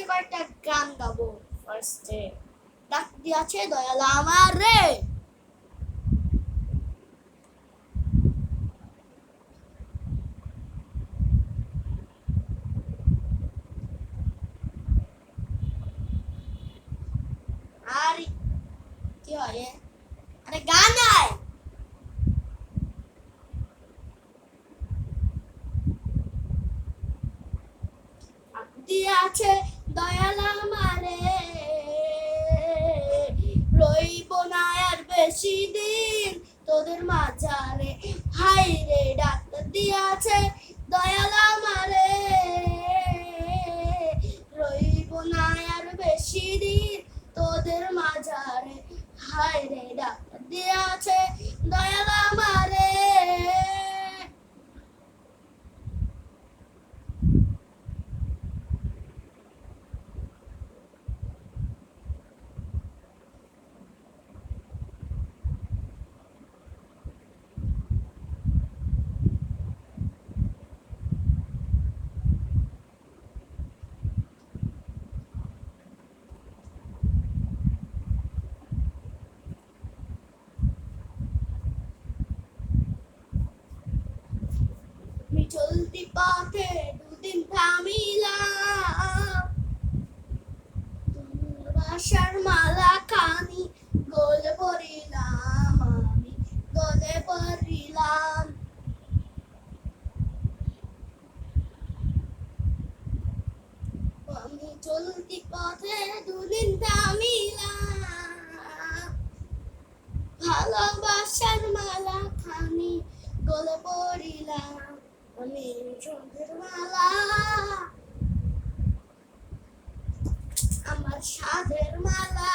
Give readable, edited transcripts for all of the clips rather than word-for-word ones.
আজকে কয়েকটা গান গাবো। ফার্স্টে ডাক দিয়াছে দয়াল আমার রে, আর কি হয়? আরে গান আয়। ডাক দিয়াছে দয়াল আমারে, রইব না আর বেশি দিন তোদের মাঝারে। হাই রে ডাক দিয়াছে দয়াল আমারে, রইব না আর বেশি দিন তোদের মাঝারে। হাই রে ডাক দিয়াছে দয়াল আমারে। চলতি পথে দুদিন থামিলাম, বাসার মালা খানি গলে পড়িলাম, আমি গলে পড়িলাম। আমি চলতি পথে দুদিন থামিলাম, ভালোবাসার মালা খানি গলে পড়িলাম, আমি চন্দ্রের মালা, আমার সাধের মালা,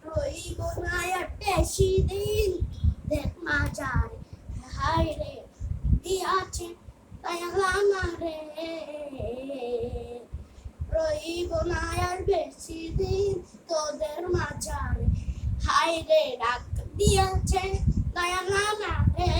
রইব না আর বেশি দিন দেখ মাঝারে। হাই রে দিয়াছে দয়াল আমারে, রইব না আর বেশি দিন তোদের মাঝারে। হাই রে ডাক দিয়াছে দয়াল আমারে।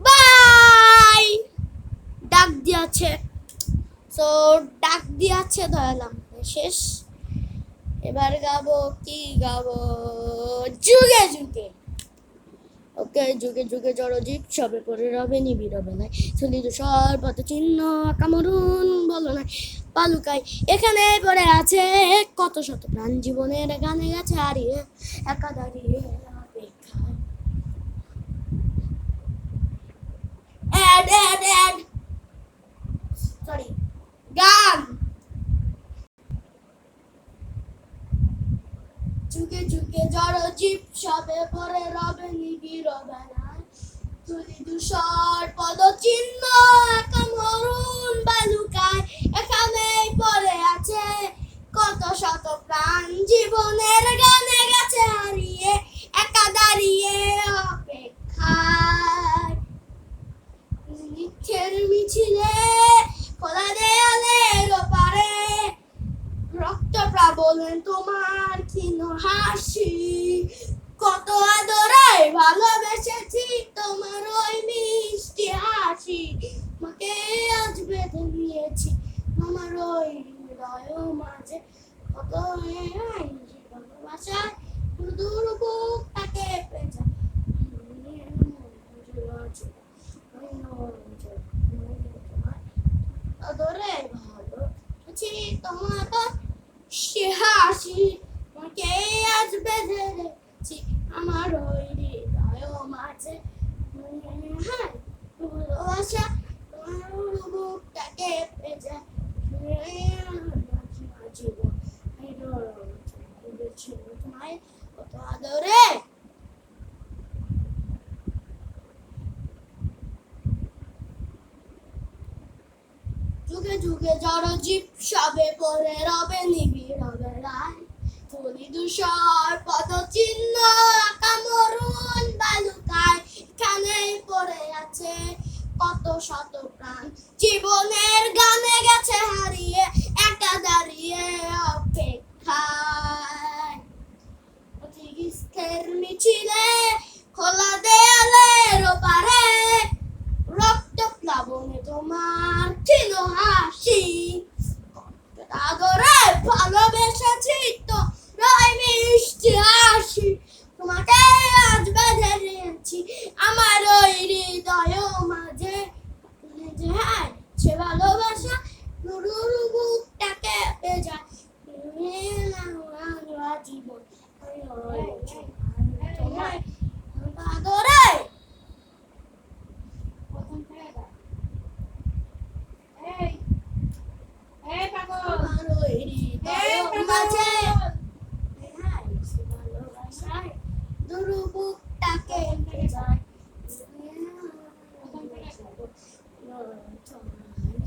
বাই। ডাক দিয়াছে, সো ডাক দিয়াছে দয়াল আমারে শেষ। এবার গাবো কি গাবো? যুগে যুগে। ওকে যুগে যুগে জড়জীব সবে পরে রবে নিবিড় হবে নাই, চলিত সর পথ চিহ্ন কামরুন বলো নাই পালুকাই এখানে পড়ে আছে কত শত প্রাণ, জীবনের গানে গেছে হারিয়ে একা দাঁড়িয়ে অপেক্ষায়। অ্যাড সরি গান। যুগে যুগে জড়জীব সবে পরে রবে নিবিড় বেলায়, তুলি ধূসর পদচিহ্ন কামরুন বালুকায় এখানেই পড়ে আছে কত শত প্রাণ, জীবনের গানে গেছে হারিয়ে একা দাঁড়িয়ে অপেক্ষায়। মিথ্যের মিছিলে খোলা দেয়ালের ওপারে রক্ত প্লাবনে তোমার ক্ষীণ হাসি, কত আদরে ভালোবেসেছি তোমার ওই মিষ্টি হাসি, তোমাকে আজ বেঁধে নিয়েছি আমার ওই হৃদয় মাঝে, কত ভালোবাসায় দূর বুকটাকে পেঁচা আদরে ভালো তোমার সে হাসি, তোমাকে আজ বেঁধে রেখেছি আমার ওই হৃদয় মাঝে। হ্যাঁ ভালোবাসা তোমার বুকটাকে পেঁচা জীবন তোমায় কত আদরে। যুগে যুগে জড়জীব সবে পরে রবে নিবিড় বেলায়, ফুল ধূসর পদচিহ্ন আঁকা মরুন বালুকায় এখানেই পড়ে আছে কত শত প্রাণ জীবনের গানে গেছে হারিয়ে একা দাঁড়িয়ে অপেক্ষায় পথিকৃতের মিছিলে খোলা দেয়ালের ওপারে রক্ত প্লাবনে তোমার ছিল হাসি আদরে ভালোবেসেছি তো রয় মিষ্টি হাসি তোমাকে আজ বেঁধে নিয়েছি আমার ওই হৃদয় মাঝে যে হায় সে ভালোবাসা নুরুর বুকটাকে বেজায় জীবন তোমায় আদরে